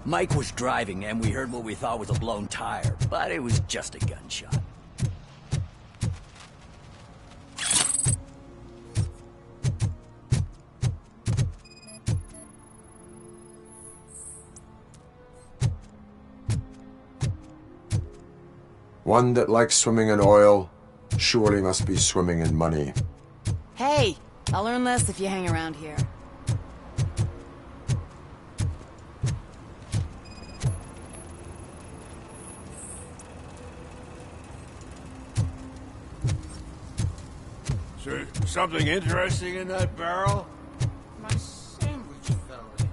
Mike was driving and we heard what we thought was a blown tire, but it was just a gunshot. One that likes swimming in oil surely must be swimming in money. Hey, I'll learn less if you hang around here. Is there something interesting in that barrel? My sandwich fell in.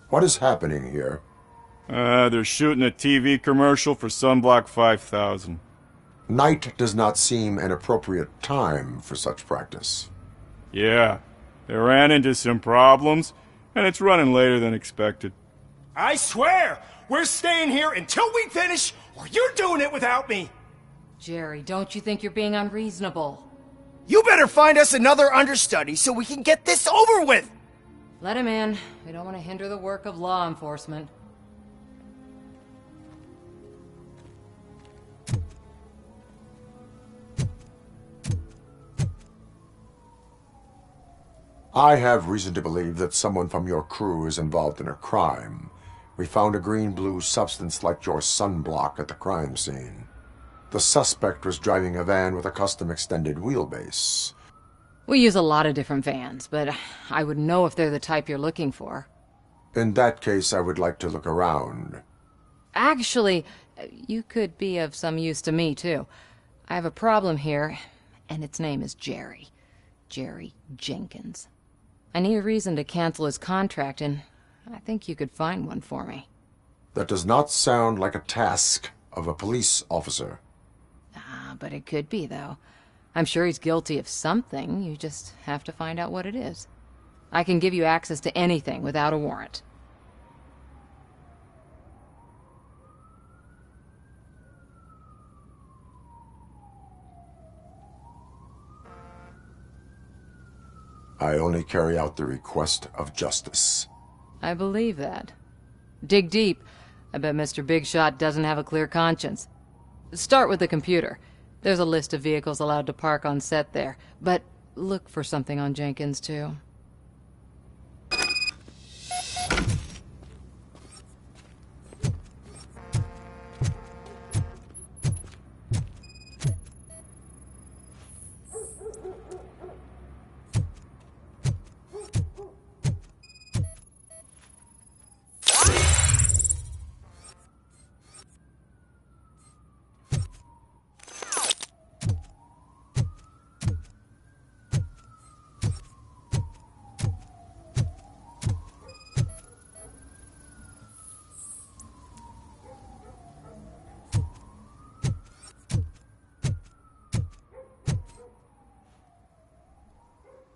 What is happening here? They're shooting a TV commercial for Sunblock 5000. Night does not seem an appropriate time for such practice. Yeah, they ran into some problems, and it's running later than expected. I swear, we're staying here until we finish, or you're doing it without me. Jerry, don't you think you're being unreasonable? You better find us another understudy so we can get this over with. Let him in. We don't want to hinder the work of law enforcement. I have reason to believe that someone from your crew is involved in a crime. We found a green-blue substance like your sunblock at the crime scene. The suspect was driving a van with a custom extended wheelbase. We use a lot of different vans, but I wouldn't know if they're the type you're looking for. In that case, I would like to look around. Actually, you could be of some use to me, too. I have a problem here, and its name is Jerry. Jerry Jenkins. I need a reason to cancel his contract, and I think you could find one for me. That does not sound like a task of a police officer. But it could be, though. I'm sure he's guilty of something. You just have to find out what it is. I can give you access to anything without a warrant. I only carry out the request of justice. I believe that. Dig deep. I bet Mr. Big Shot doesn't have a clear conscience. Start with the computer. There's a list of vehicles allowed to park on set there, but look for something on Jenkins, too.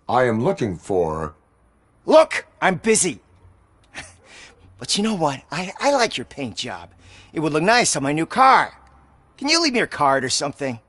I am looking for... Look, I'm busy. But you know what? I like your paint job. It would look nice on my new car. Can you leave me your card or something?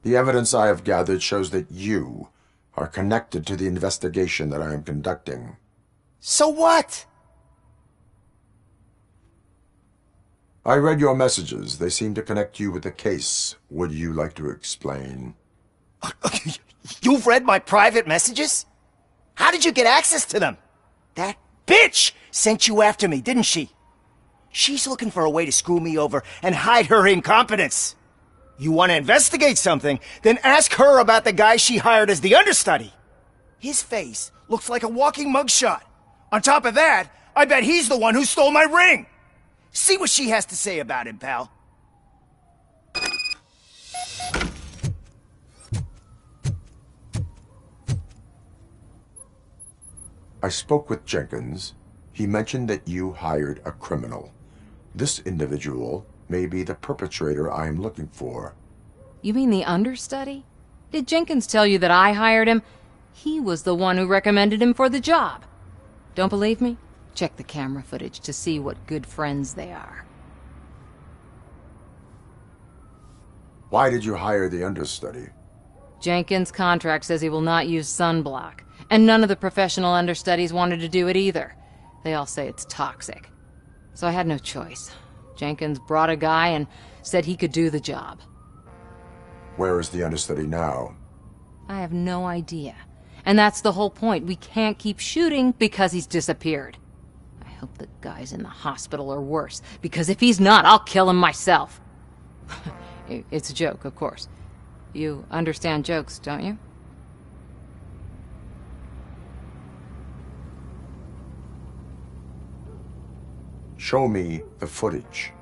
The evidence I have gathered shows that you are connected to the investigation that I am conducting. So what? I read your messages. They seem to connect you with the case. Would you like to explain? You've read my private messages? How did you get access to them? That bitch sent you after me, didn't she? She's looking for a way to screw me over and hide her incompetence. You want to investigate something, then ask her about the guy she hired as the understudy. His face looks like a walking mugshot. On top of that, I bet he's the one who stole my ring. See what she has to say about him, pal. I spoke with Jenkins. He mentioned that you hired a criminal. This individual may be the perpetrator I am looking for. You mean the understudy? Did Jenkins tell you that I hired him? He was the one who recommended him for the job. Don't believe me? Check the camera footage to see what good friends they are. Why did you hire the understudy? Jenkins' contract says he will not use sunblock, and none of the professional understudies wanted to do it either. They all say it's toxic. So I had no choice. Jenkins brought a guy and said he could do the job. Where is the understudy now? I have no idea. And that's the whole point. We can't keep shooting because he's disappeared. I hope the guy's in the hospital or worse, because if he's not, I'll kill him myself. It's a joke, of course. You understand jokes, don't you? Show me the footage.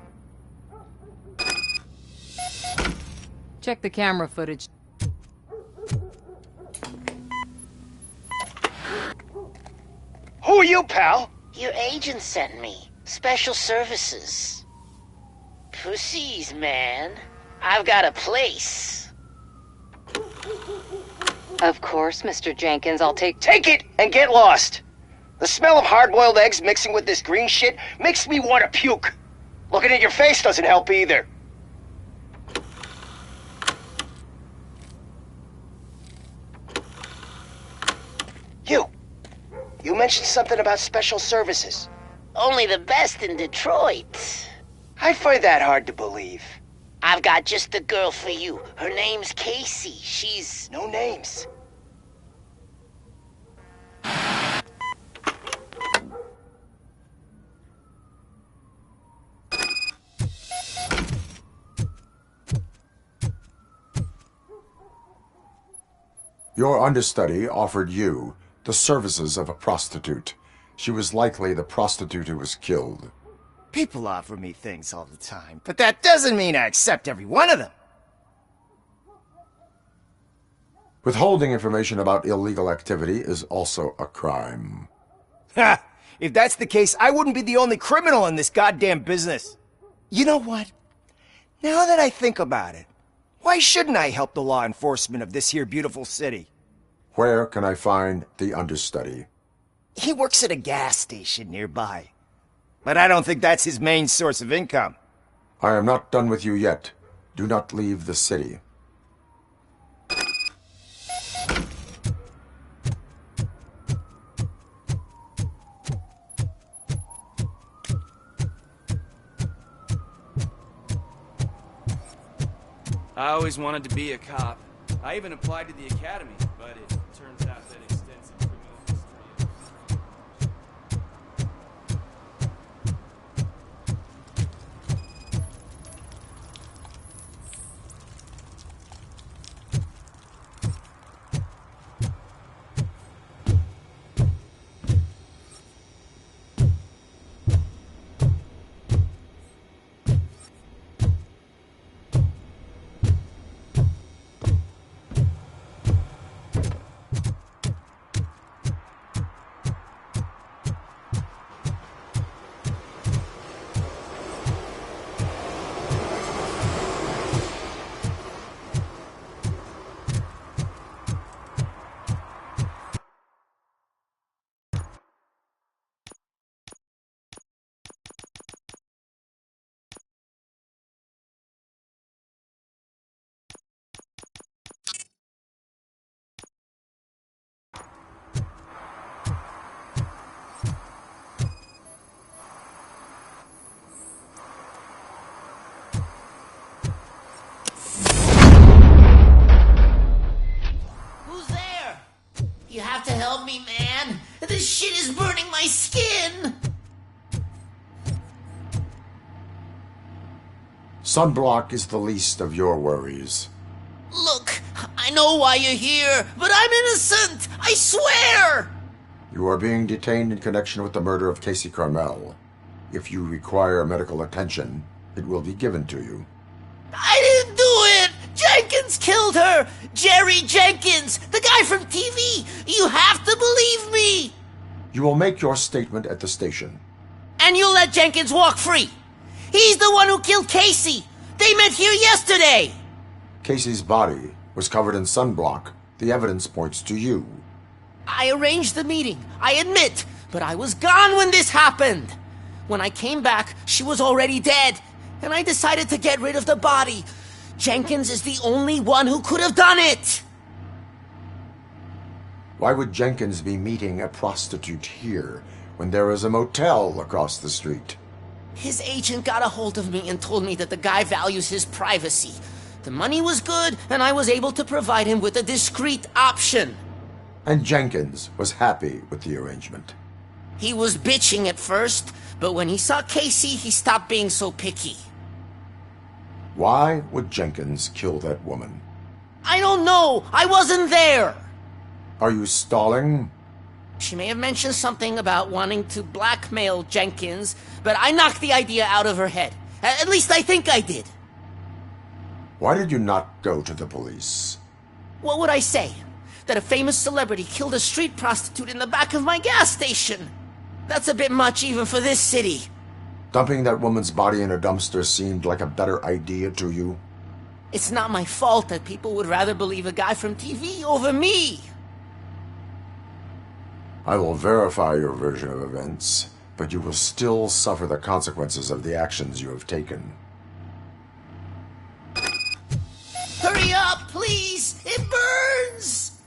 Check the camera footage. Who are you, pal? Your agent sent me. Special services. Pussies, man. I've got a place. Of course, Mr. Jenkins, I'll take... Take it and get lost. The smell of hard-boiled eggs mixing with this green shit makes me want to puke. Looking at your face doesn't help either. You mentioned something about special services. Only the best in Detroit. I find that hard to believe. I've got just the girl for you. Her name's Casey. She's... No names. Your understudy offered you the services of a prostitute. She was likely the prostitute who was killed. People offer me things all the time, but that doesn't mean I accept every one of them. Withholding information about illegal activity is also a crime. Ha! If that's the case, I wouldn't be the only criminal in this goddamn business. You know what? Now that I think about it, why shouldn't I help the law enforcement of this here beautiful city? Where can I find the understudy? He works at a gas station nearby. But I don't think that's his main source of income. I am not done with you yet. Do not leave the city. I always wanted to be a cop. I even applied to the academy, but it turns out that extensive criminal history You have to help me, man. This shit is burning my skin. sunblock is the least of your worries. Look, I know why you're here, but I'm innocent! I swear! You are being detained in connection with the murder of Casey Carmel. If you require medical attention, it will be given to you. I didn't do it! Jenkins killed her! Jerry Jenkins! The guy from TV! You have to believe me! You will make your statement at the station. And you'll let Jenkins walk free! He's the one who killed Casey! They met here yesterday! Casey's body was covered in sunblock. The evidence points to you. I arranged the meeting, I admit, but I was gone when this happened. When I came back, she was already dead, and I decided to get rid of the body. Jenkins is the only one who could have done it! Why would Jenkins be meeting a prostitute here when there is a motel across the street? His agent got a hold of me and told me that the guy values his privacy. The money was good, and I was able to provide him with a discreet option. And Jenkins was happy with the arrangement. He was bitching at first, but when he saw Casey, he stopped being so picky. Why would Jenkins kill that woman? I don't know! I wasn't there! Are you stalling? She may have mentioned something about wanting to blackmail Jenkins, but I knocked the idea out of her head. At least I think I did. Why did you not go to the police? What would I say? That a famous celebrity killed a street prostitute in the back of my gas station? That's a bit much even for this city. Dumping that woman's body in a dumpster seemed like a better idea to you? It's not my fault that people would rather believe a guy from TV over me. I will verify your version of events, but you will still suffer the consequences of the actions you have taken. Hurry up, please! It burns!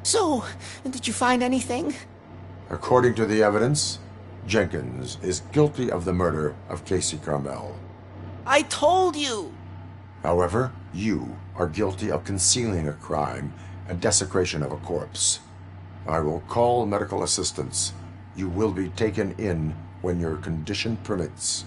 So, did you find anything? According to the evidence, Jenkins is guilty of the murder of Casey Carmel. I told you! However, you are guilty of concealing a crime and desecration of a corpse. I will call medical assistance. You will be taken in when your condition permits.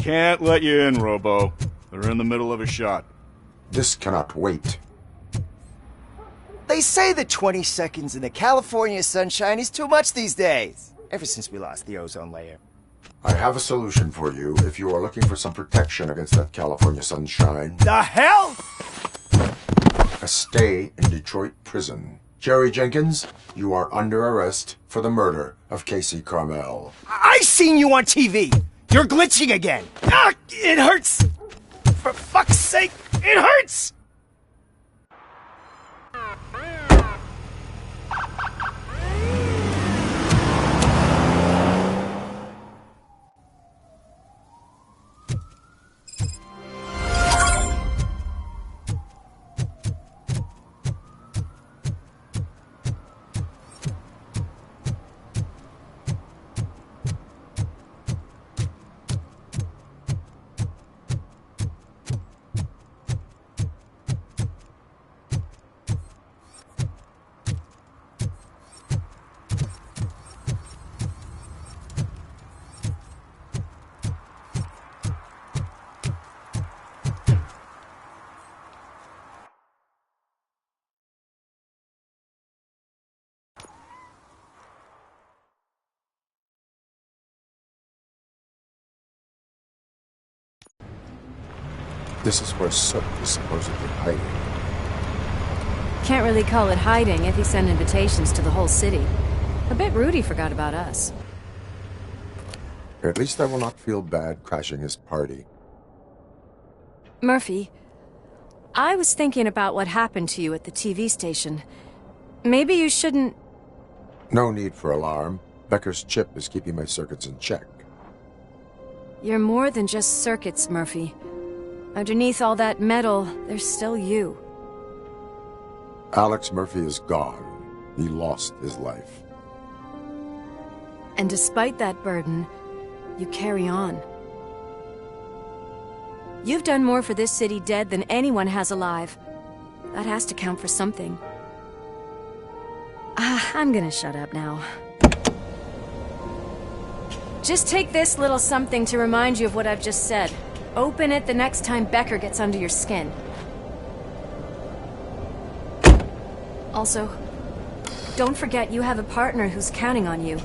can't let you in, Robo. They're in the middle of a shot. This cannot wait. They say that 20 seconds in the California sunshine is too much these days. Ever since we lost the ozone layer. I have a solution for you if you are looking for some protection against that California sunshine. The hell? A stay in Detroit prison. Jerry Jenkins, you are under arrest for the murder of Casey Carmel. I seen you on TV. You're glitching again. Ah, it hurts. For fuck's sake, it hurts. This is where Soot is supposedly hiding. Can't really call it hiding if he sent invitations to the whole city. A bit rude he forgot about us. At least I will not feel bad crashing his party. Murphy, I was thinking about what happened to you at the TV station. Maybe you shouldn't... No need for alarm. Becker's chip is keeping my circuits in check. You're more than just circuits, Murphy. Underneath all that metal, there's still you. Alex Murphy is gone. He lost his life. And despite that burden, you carry on. You've done more for this city dead than anyone has alive. That has to count for something. I'm gonna shut up now. Just take this little something to remind you of what I've just said. Open it the next time Becker gets under your skin. Also, don't forget you have a partner who's counting on you.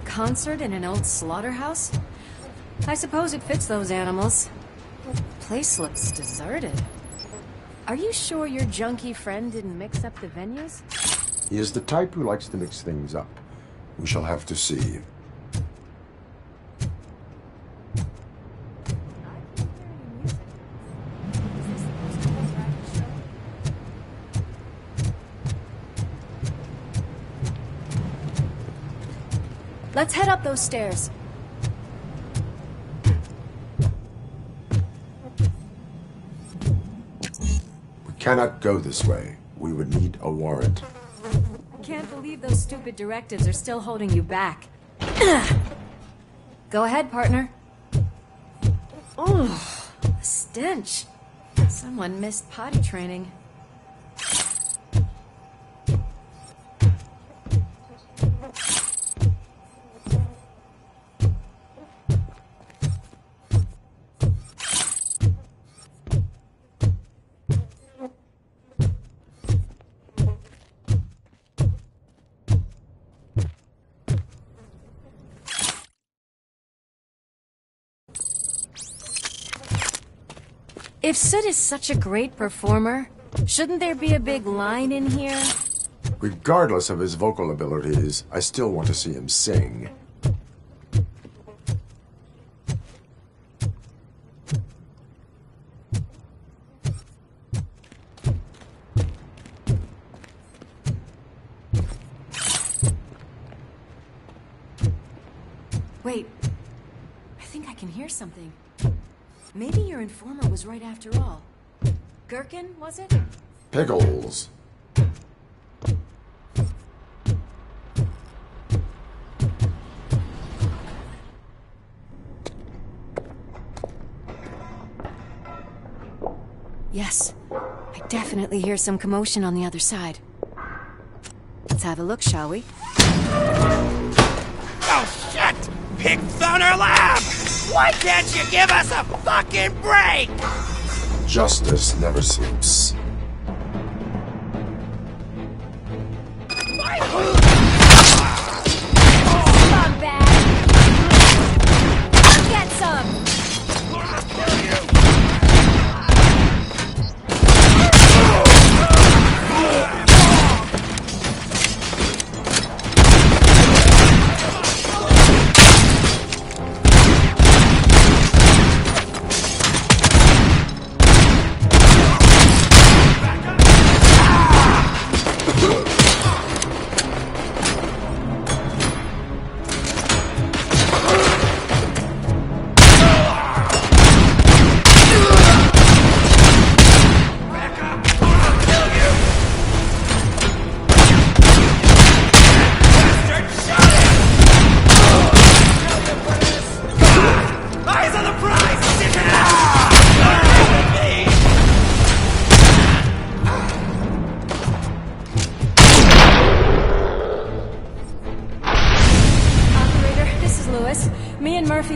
Concert in an old slaughterhouse? I suppose it fits those animals. Place looks deserted. Are you sure your junkie friend didn't mix up the venues? He is the type who likes to mix things up. We shall have to see. Let's head up those stairs. We cannot go this way. We would need a warrant. Can't believe those stupid directives are still holding you back. Go ahead, partner. Oh, the stench. Someone missed potty training. If Sid is such a great performer, shouldn't there be a big line in here? Regardless of his vocal abilities, I still want to see him sing. Wait, I think I can hear something. Maybe your informer was right after all. Gherkin, was it? Pickles. Yes, I definitely hear some commotion on the other side. Let's have a look, shall we? Oh, shit! Pig Thunder Lab! Why can't you give us a fucking break? Justice never sleeps. Scumbag! Get some!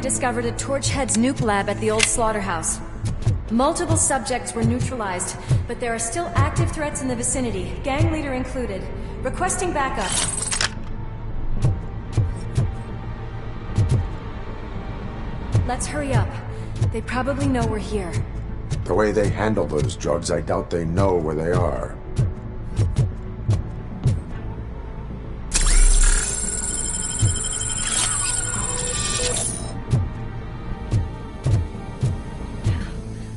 Discovered a Torchhead's nuke lab at the old slaughterhouse. Multiple subjects were neutralized, but there are still active threats in the vicinity, gang leader included. Requesting backup. Let's hurry up. They probably know we're here. The way they handle those drugs, I doubt they know where they are.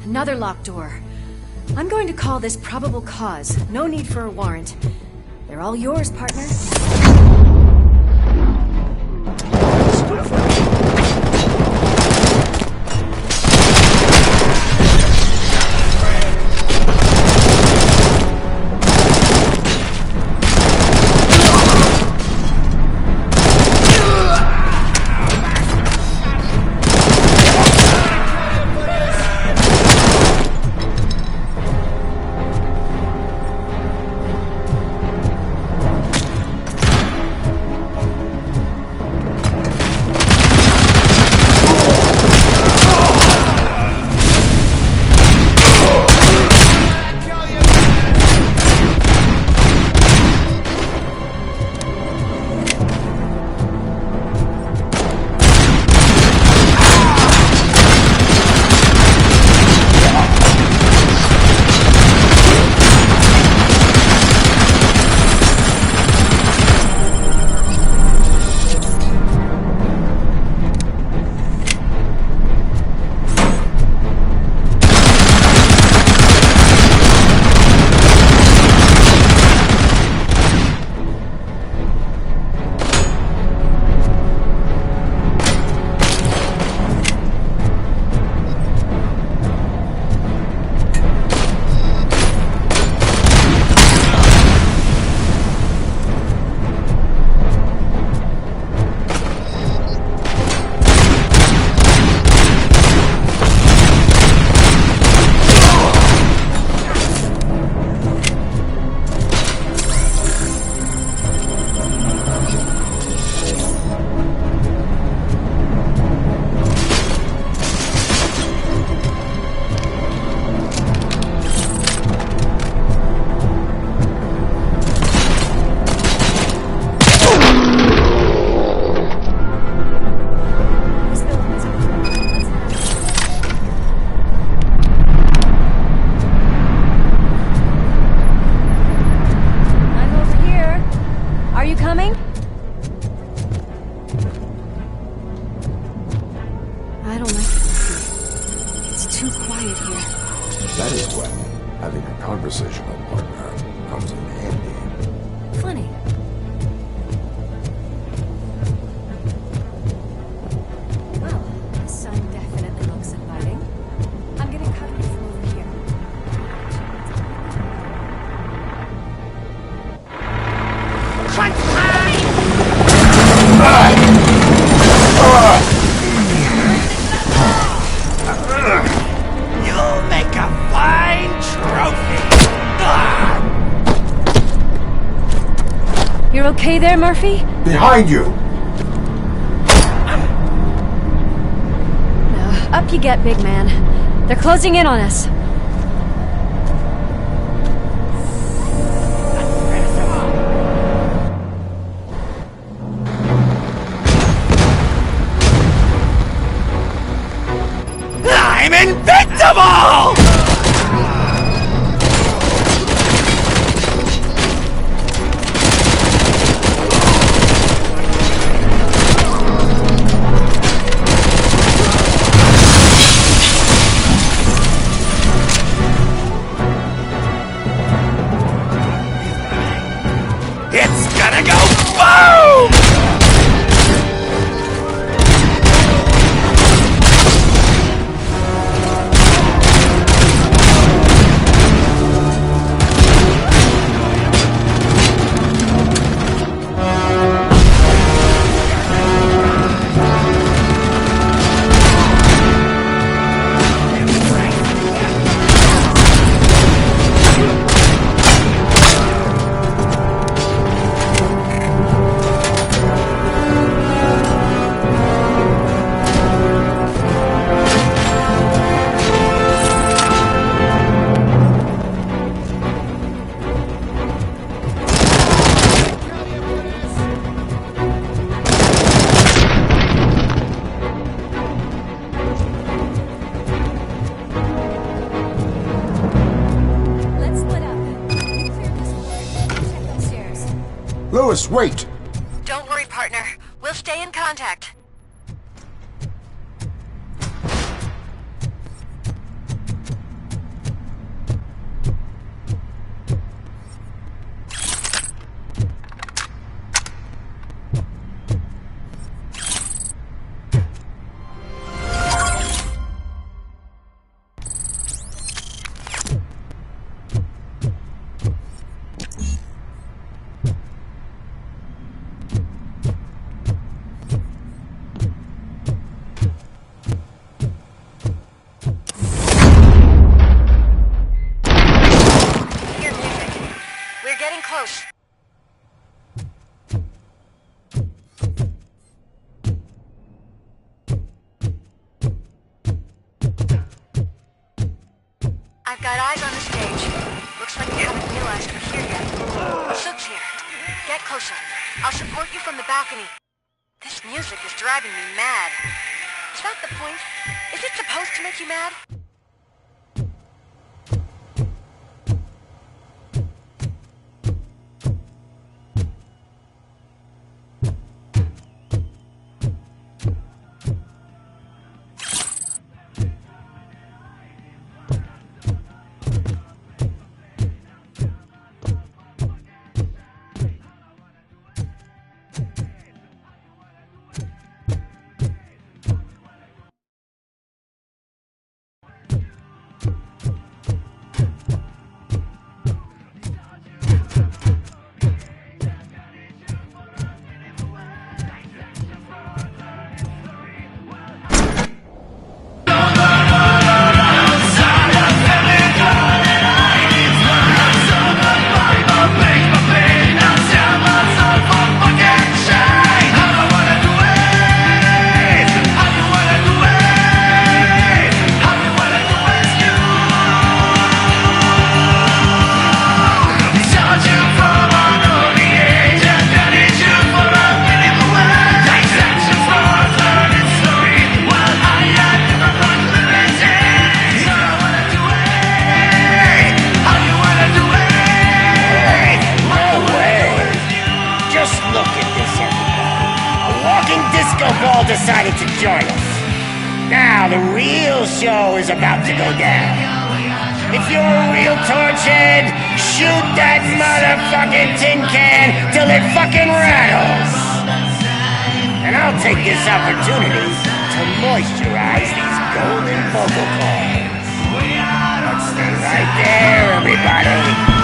Another locked door. I'm going to call this probable cause. No need for a warrant. They're all yours, partner. That is when having a conversational partner comes in handy. Funny. Well, this sign definitely looks inviting. I'm getting covered from over here. Crunch time! You'll make a fine trophy! you there, Murphy? Behind you! Up you get, big man. They're closing in on us. I'm invincible! It's gonna go boom! Lewis, wait! Don't worry, partner. We'll stay in contact. Close. I've got eyes on the stage. Looks like you haven't realized we're here yet. Sook's here. Get closer. I'll support you from the balcony. This music is driving me mad. Is that the point? Is it supposed to make you mad? Decided to join us. Now the real show is about to go down. If you're a real torch head, shoot that motherfucking tin can till it fucking rattles. And I'll take this opportunity to moisturize these golden vocal cords. Let's stay right there, everybody.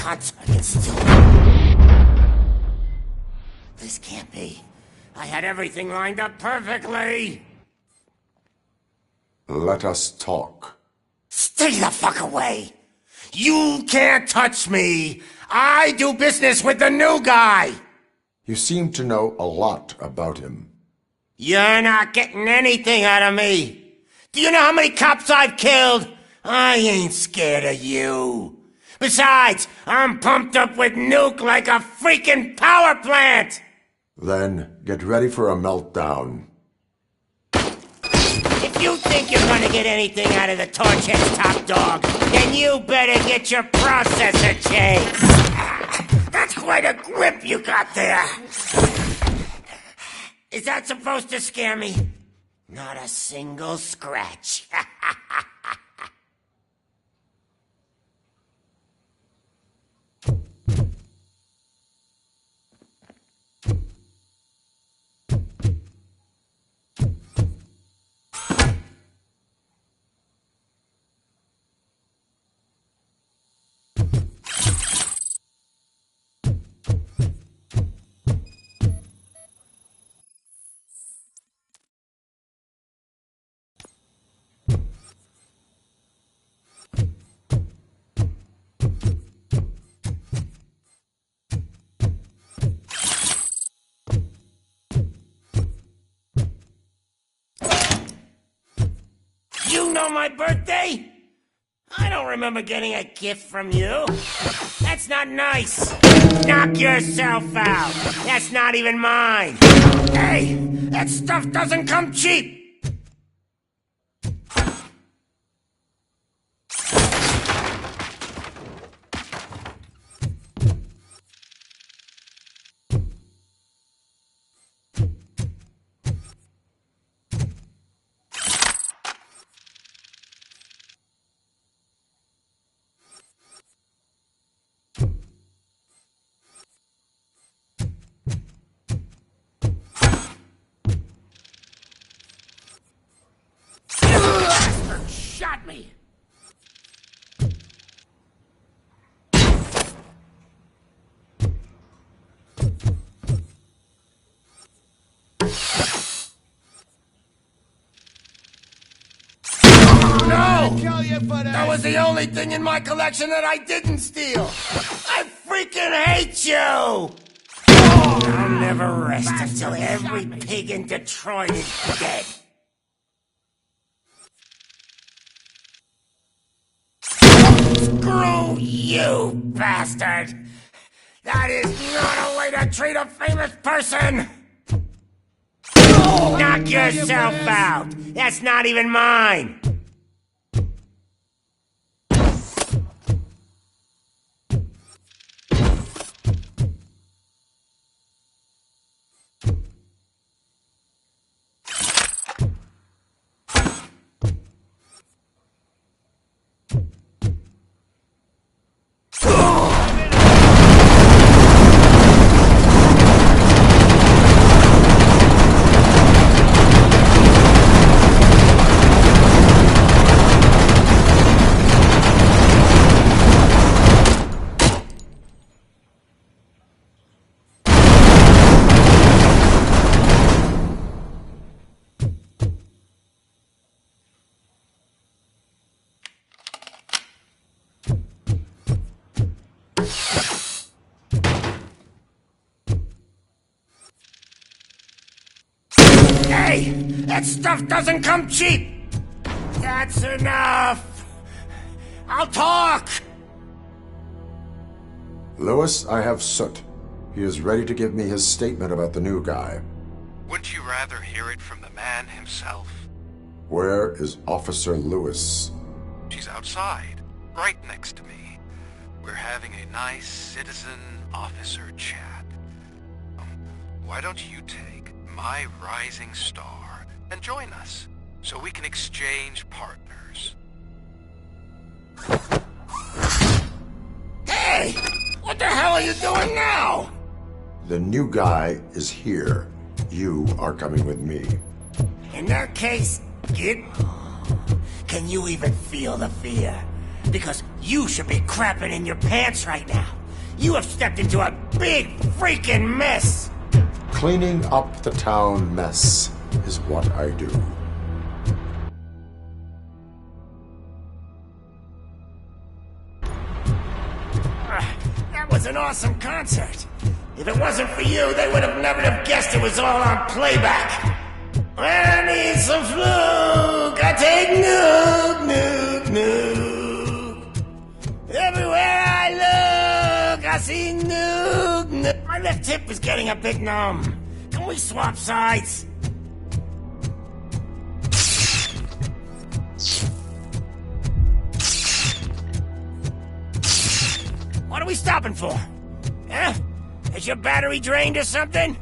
cunt. I can still... This can't be. I had everything lined up perfectly. Let us talk. Stay the fuck away. You can't touch me. I do business with the new guy. You seem to know a lot about him. You're not getting anything out of me. Do you know how many cops I've killed? I ain't scared of you. Besides, I'm pumped up with nuke like a freaking power plant. Then get ready for a meltdown. If you think you're gonna get anything out of the Torchhead's top dog, then you better get your processor changed. That's quite a grip you got there. Is that supposed to scare me? Not a single scratch. You know my birthday? I don't remember getting a gift from you. That's not nice. Knock yourself out. That's not even mine. Hey, that stuff doesn't come cheap. Shot me! No! That was the only thing in my collection that I didn't steal! I freaking hate you! I'll never rest until every pig in Detroit is dead. Screw you, bastard! That is not a way to treat a famous person! Knock yourself out! That's not even mine! Hey, that stuff doesn't come cheap! That's enough! I'll talk! Lewis, I have Soot. He is ready to give me his statement about the new guy. Wouldn't you rather hear it from the man himself? Where is Officer Lewis? She's outside, right next to me. We're having a nice citizen-officer chat. Why don't you take my rising star and join us, so we can exchange partners? Hey! What the hell are you doing now? The new guy is here. You are coming with me. In that case, kid, can you even feel the fear? Because you should be crapping in your pants right now. You have stepped into a big freaking mess. Cleaning up the town mess is what I do. That was an awesome concert. If it wasn't for you, they would have never have guessed it was all on playback. When I need some fluke, I take nuke, nuke, nuke. Everywhere I look, I see nuke, nuke. My left hip is getting a bit numb. Can we swap sides? What are we stopping for? Huh? Is your battery drained or something?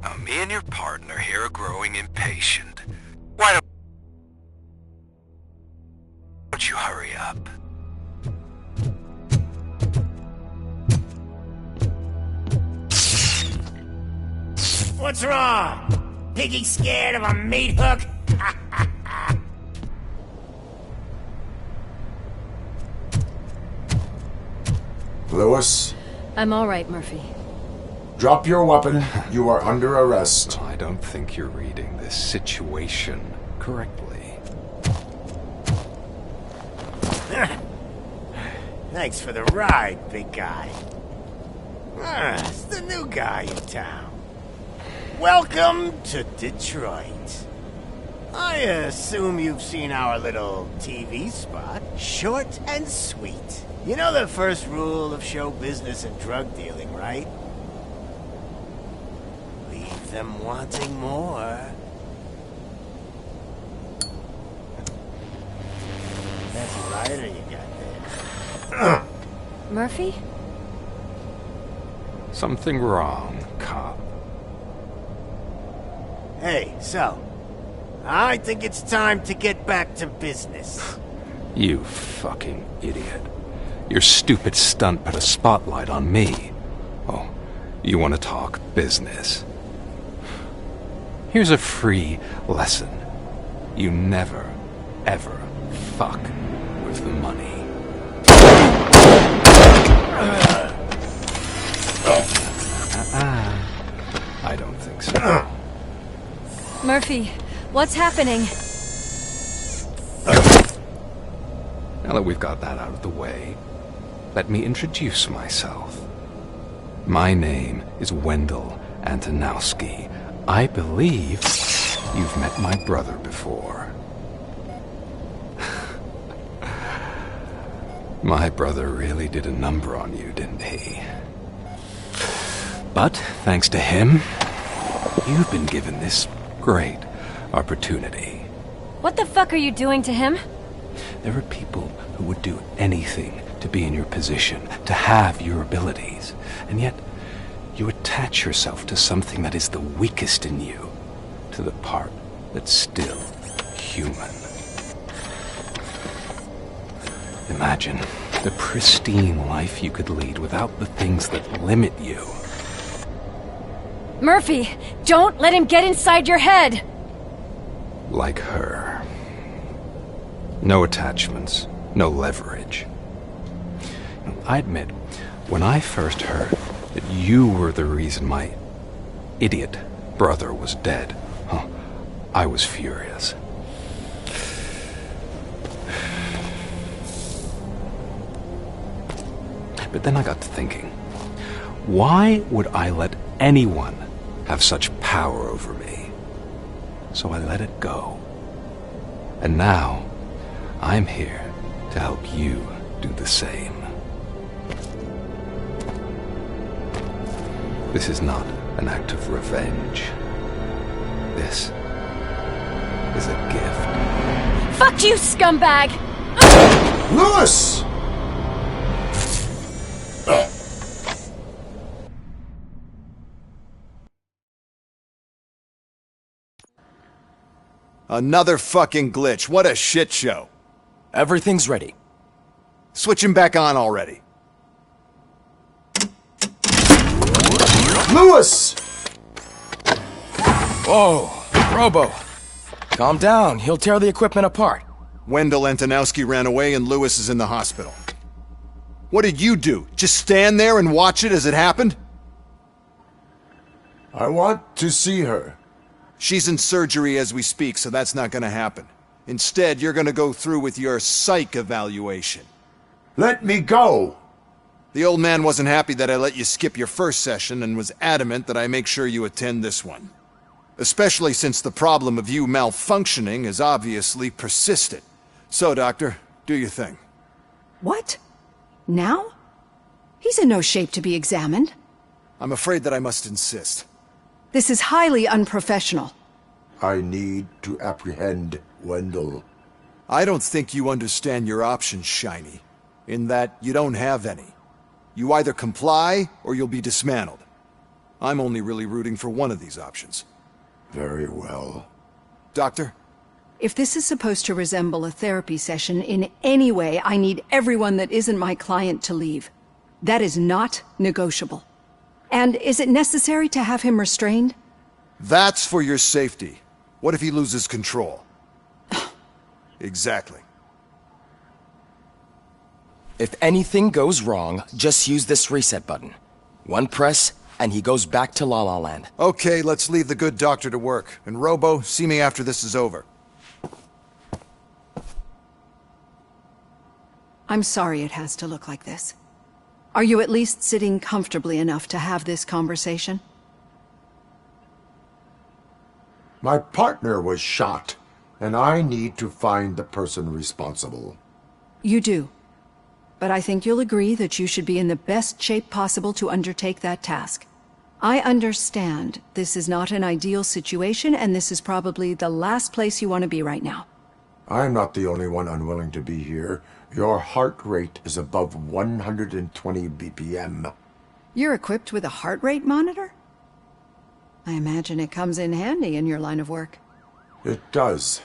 Now, me and your partner here are growing impatient. Why don't you hurry up? What's wrong? Piggy scared of a meat hook? Lewis, I'm all right, Murphy. drop your weapon. You are under arrest. I don't think you're reading this situation correctly. Thanks for the ride, big guy. It's the new guy in town. Welcome to Detroit. I assume you've seen our little TV spot. Short and sweet. You know the first rule of show business and drug dealing, right? Leave them wanting more. That's a lighter you got there. Murphy? Something wrong, cop. Hey, so, I think it's time to get back to business. You fucking idiot. Your stupid stunt put a spotlight on me. Oh, you want to talk business? Here's a free lesson. You never, ever fuck with the money. I don't think so. Murphy, what's happening? Now that we've got that out of the way, let me introduce myself. My name is Wendell Antonowski. I believe you've met my brother before. My brother really did a number on you, didn't he? But thanks to him, you've been given this great opportunity. What the fuck are you doing to him? There are people who would do anything to be in your position, to have your abilities, and yet you attach yourself to something that is the weakest in you, to the part that's still human. Imagine the pristine life you could lead without the things that limit you. Murphy, don't let him get inside your head! Like her. No attachments, no leverage. I admit, when I first heard that you were the reason my idiot brother was dead, I was furious. But then I got to thinking, why would I let anyone have such power over me? So I let it go. And now, I'm here to help you do the same. This is not an act of revenge. This is a gift. Fuck you, scumbag! Lewis! Another fucking glitch. What a shit show. Everything's ready. Switch him back on already. Lewis! Whoa, Robo. Calm down. He'll tear the equipment apart. Wendell Antonowski ran away and Lewis is in the hospital. What did you do? Just stand there and watch it as it happened? I want to see her. She's in surgery as we speak, so that's not gonna happen. Instead, you're gonna go through with your psych evaluation. Let me go! The old man wasn't happy that I let you skip your first session and was adamant that I make sure you attend this one. Especially since the problem of you malfunctioning is obviously persistent. So, Doctor, do your thing. What? Now? He's in no shape to be examined. I'm afraid that I must insist. This is highly unprofessional. I need to apprehend Wendell. I don't think you understand your options, Shiny. In that you don't have any. You either comply or you'll be dismantled. I'm only really rooting for one of these options. Very well. Doctor? If this is supposed to resemble a therapy session in any way, I need everyone that isn't my client to leave. That is not negotiable. And is it necessary to have him restrained? That's for your safety. What if he loses control? Exactly. If anything goes wrong, just use this reset button. One press, and he goes back to La La Land. Okay, let's leave the good doctor to work. And Robo, see me after this is over. I'm sorry it has to look like this. Are you at least sitting comfortably enough to have this conversation? My partner was shot, and I need to find the person responsible. You do. But I think you'll agree that you should be in the best shape possible to undertake that task. I understand this is not an ideal situation, and this is probably the last place you want to be right now. I'm not the only one unwilling to be here. Your heart rate is above 120 BPM. You're equipped with a heart rate monitor? I imagine it comes in handy in your line of work. It does.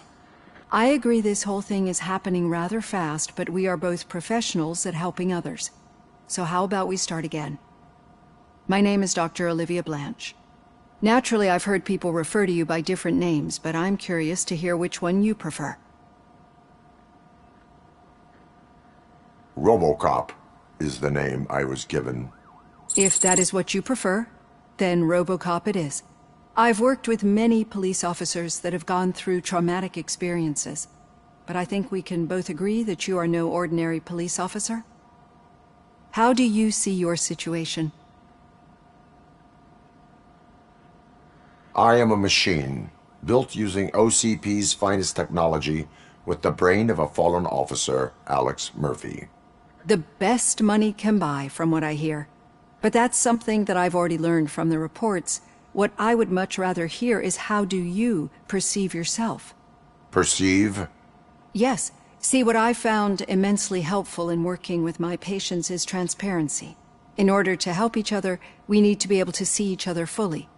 I agree this whole thing is happening rather fast, but we are both professionals at helping others. So how about we start again? My name is Dr. Olivia Blanche. Naturally, I've heard people refer to you by different names, but I'm curious to hear which one you prefer. RoboCop is the name I was given. If that is what you prefer, then RoboCop it is. I've worked with many police officers that have gone through traumatic experiences, but I think we can both agree that you are no ordinary police officer. How do you see your situation? I am a machine, built using OCP's finest technology with the brain of a fallen officer, Alex Murphy. The best money can buy, from what I hear. But that's something that I've already learned from the reports. What I would much rather hear is how do you perceive yourself? Perceive? Yes. See, what I found immensely helpful in working with my patients is transparency. In order to help each other, we need to be able to see each other fully.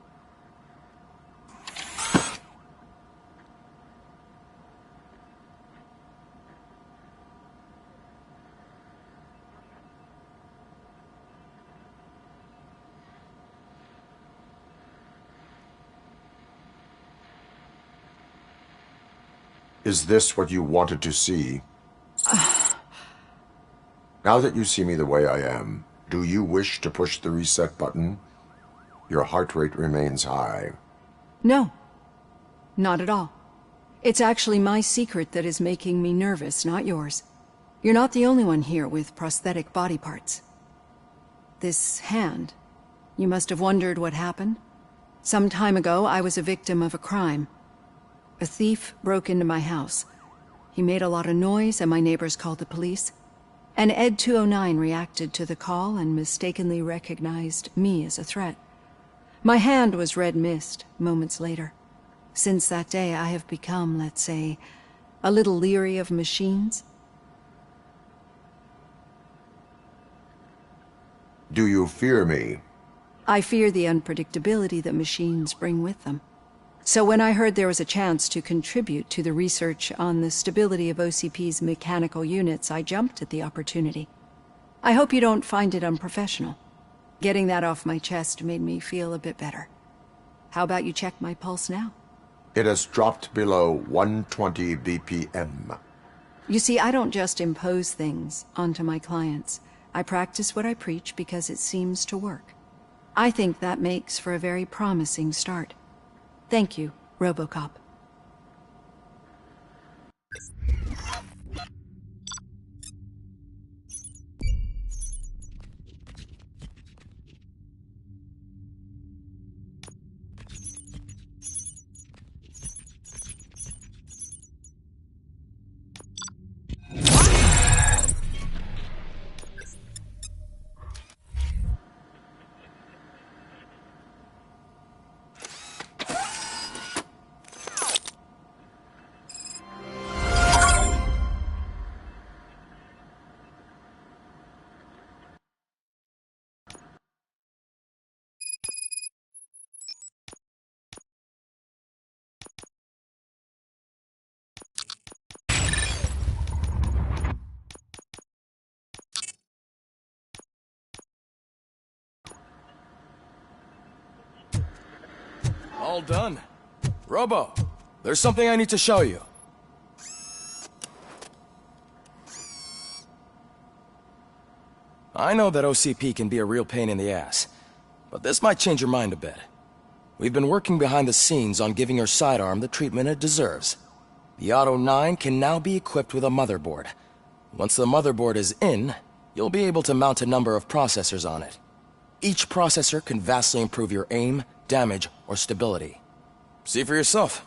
Is this what you wanted to see? Now that you see me the way I am, do you wish to push the reset button? Your heart rate remains high. No. Not at all. It's actually my secret that is making me nervous, not yours. You're not the only one here with prosthetic body parts. This hand, you must have wondered what happened. Some time ago, I was a victim of a crime. A thief broke into my house. He made a lot of noise and my neighbors called the police. And Ed 209 reacted to the call and mistakenly recognized me as a threat. My hand was red mist moments later. Since that day, I have become, let's say, a little leery of machines. Do you fear me? I fear the unpredictability that machines bring with them. So when I heard there was a chance to contribute to the research on the stability of OCP's mechanical units, I jumped at the opportunity. I hope you don't find it unprofessional. Getting that off my chest made me feel a bit better. How about you check my pulse now? It has dropped below 120 BPM. You see, I don't just impose things onto my clients. I practice what I preach because it seems to work. I think that makes for a very promising start. Thank you, RoboCop. All done. Robo, there's something I need to show you. I know that OCP can be a real pain in the ass, but this might change your mind a bit. We've been working behind the scenes on giving her sidearm the treatment it deserves. The Auto 9 can now be equipped with a motherboard. Once the motherboard is in, you'll be able to mount a number of processors on it. Each processor can vastly improve your aim, damage, or stability. See for yourself.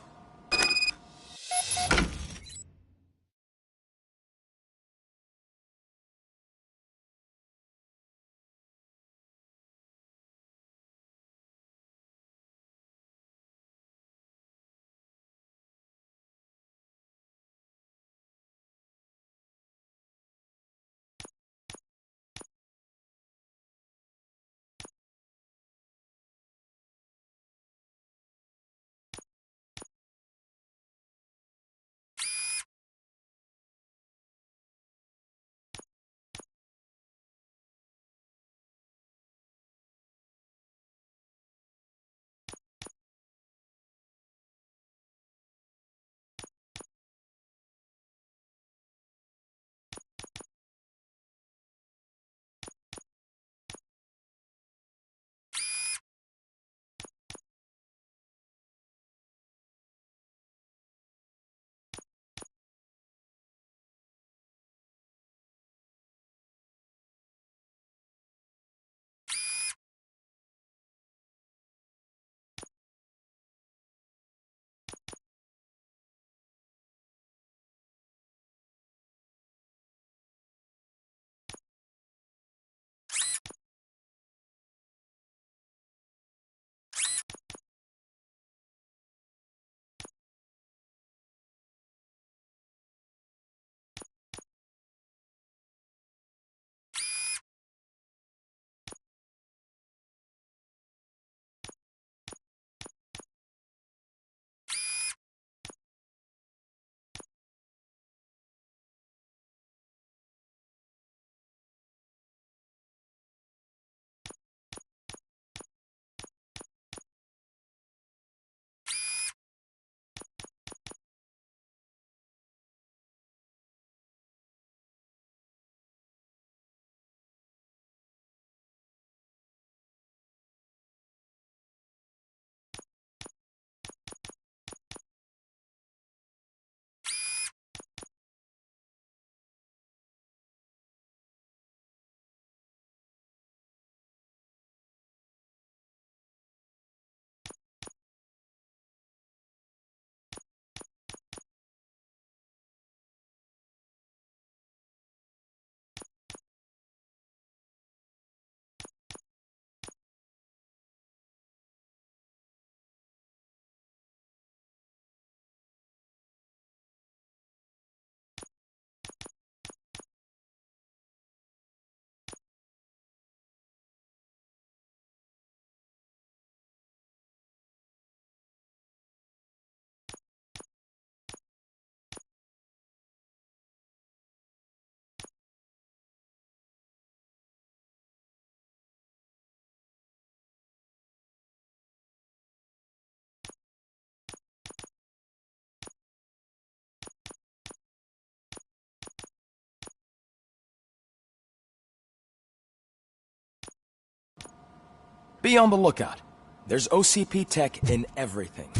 Be on the lookout. There's OCP tech in everything.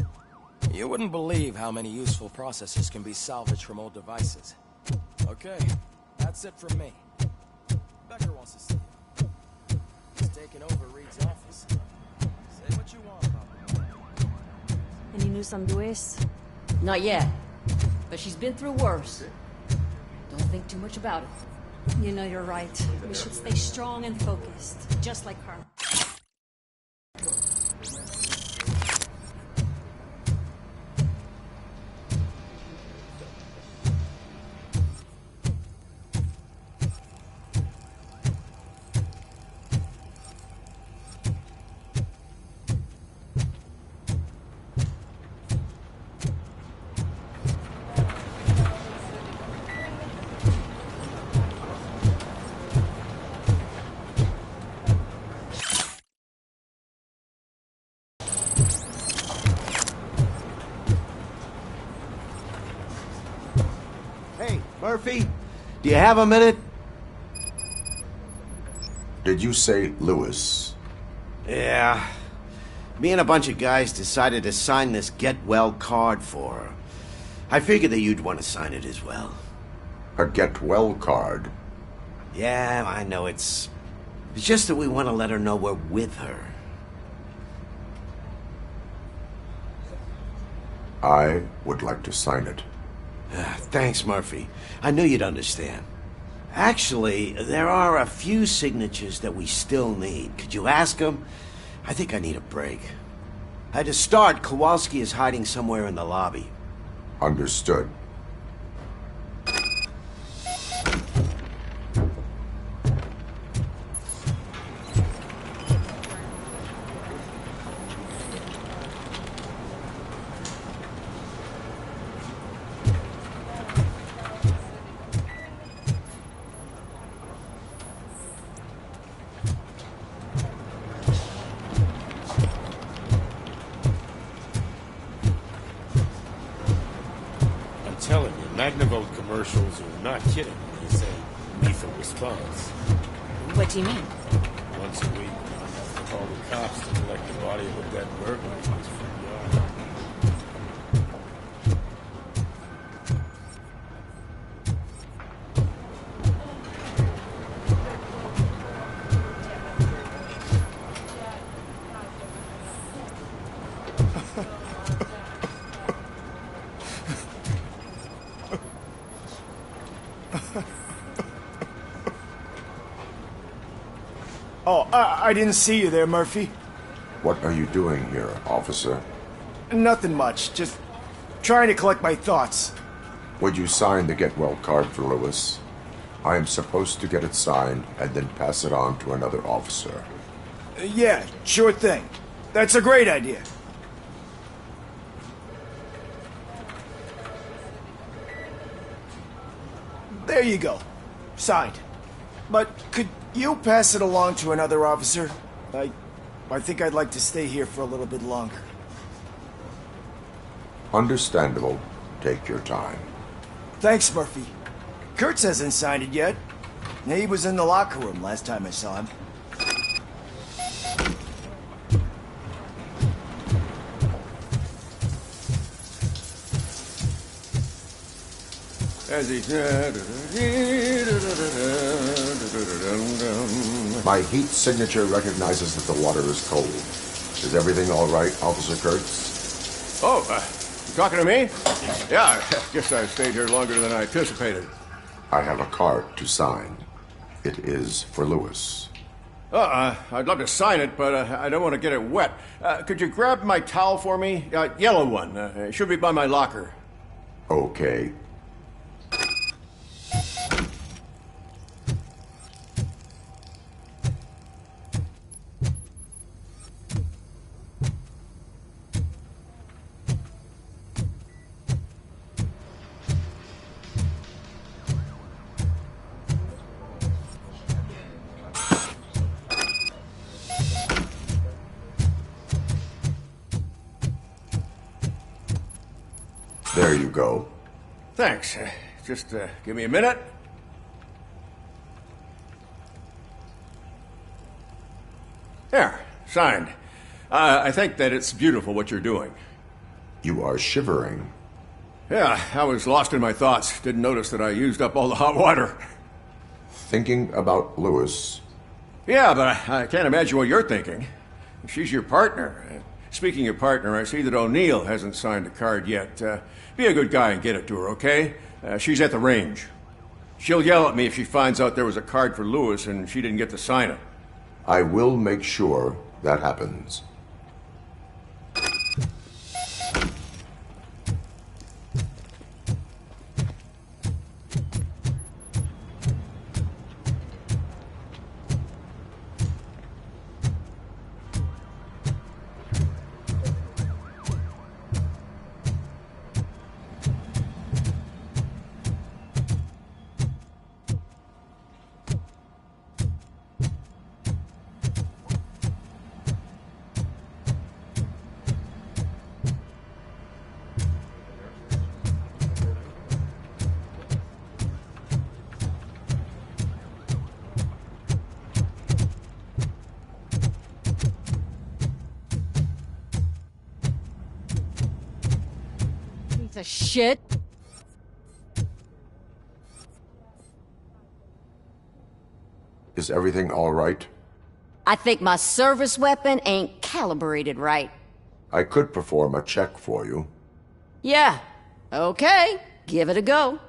You wouldn't believe how many useful processors can be salvaged from old devices. Okay, that's it from me. Becker wants to see you. He's taking over Reed's office. Say what you want about me. Any news on Luis? Not yet, but she's been through worse. Don't think too much about it. You know you're right. We should stay strong and focused, just like her. Murphy, do you have a minute? Did you say Lewis? Yeah. Me and a bunch of guys decided to sign this get well card for her. I figured that you'd want to sign it as well. A get well card? Yeah, I know it's just that we want to let her know we're with her. I would like to sign it. Thanks, Murphy. I knew you'd understand. Actually, there are a few signatures that we still need. Could you ask them? I think I need a break. To start, Kowalski is hiding somewhere in the lobby. Understood. Telling you, Magnavolt commercials are not kidding when they say lethal response. What do you mean? Once a week, I call the cops to collect the body of a dead burglar in his front yard. Oh, I didn't see you there, Murphy. What are you doing here, officer? Nothing much, just trying to collect my thoughts. Would you sign the get well card for Lewis? I am supposed to get it signed and then pass it on to another officer. Yeah, sure thing. That's a great idea. There you go. Signed. But could you pass it along to another officer? I think I'd like to stay here for a little bit longer. Understandable. Take your time. Thanks, Murphy. Kurtz hasn't signed it yet. He was in the locker room last time I saw him. My heat signature recognizes that the water is cold. Is everything all right, Officer Kurtz? Oh, you talking to me? Yeah, I guess I stayed here longer than I anticipated. I have a card to sign. It is for Lewis. I'd love to sign it, but I don't want to get it wet. Could you grab my towel for me? Yellow one. It should be by my locker. Okay. There you go. Thanks. Just give me a minute. There. Signed. I think that it's beautiful what you're doing. You are shivering. Yeah, I was lost in my thoughts. Didn't notice that I used up all the hot water. Thinking about Lewis. Yeah, but I can't imagine what you're thinking. She's your partner. Speaking of partner, I see that O'Neill hasn't signed a card yet. Be a good guy and get it to her, okay? She's at the range. She'll yell at me if she finds out there was a card for Lewis and she didn't get to sign it. I will make sure that happens. Piece of shit. Is everything all right? I think my service weapon ain't calibrated right. I could perform a check for you. Yeah. Okay. Give it a go.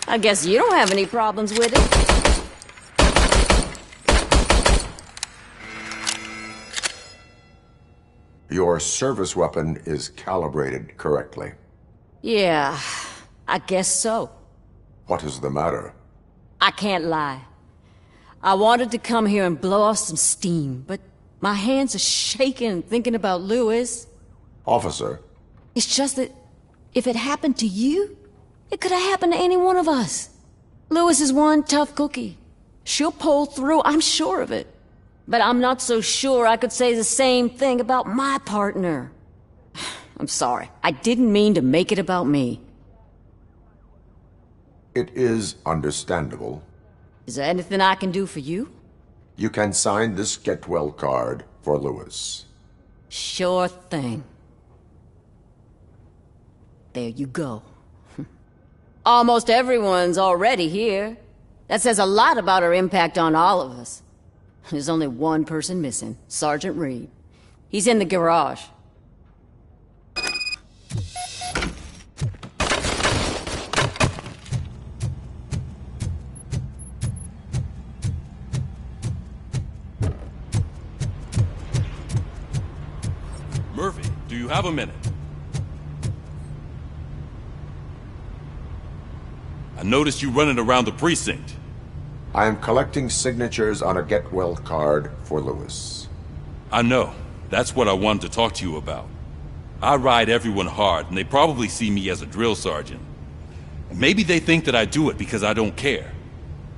I guess you don't have any problems with it. Your service weapon is calibrated correctly. Yeah, I guess so. What is the matter? I can't lie. I wanted to come here and blow off some steam, but my hands are shaking thinking about Lewis. Officer. It's just that if it happened to you, it could have happened to any one of us. Lewis is one tough cookie. She'll pull through, I'm sure of it. But I'm not so sure I could say the same thing about my partner. I'm sorry. I didn't mean to make it about me. It is understandable. Is there anything I can do for you? You can sign this Get Well card for Lewis. Sure thing. There you go. Almost everyone's already here. That says a lot about her impact on all of us. There's only one person missing, Sergeant Reed. He's in the garage. Murphy, do you have a minute? I noticed you running around the precinct. I am collecting signatures on a Get Well card for Lewis. I know. That's what I wanted to talk to you about. I ride everyone hard, and they probably see me as a drill sergeant. Maybe they think that I do it because I don't care.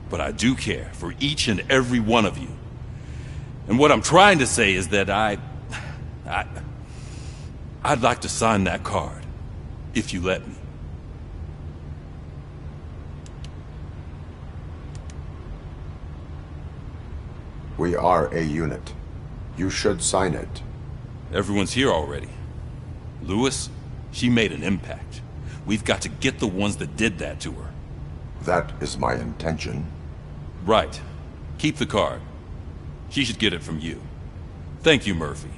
But I do care for each and every one of you. And what I'm trying to say is that I'd like to sign that card, if you let me. We are a unit. You should sign it. Everyone's here already. Lewis, she made an impact. We've got to get the ones that did that to her. That is my intention. Right. Keep the card. She should get it from you. Thank you, Murphy.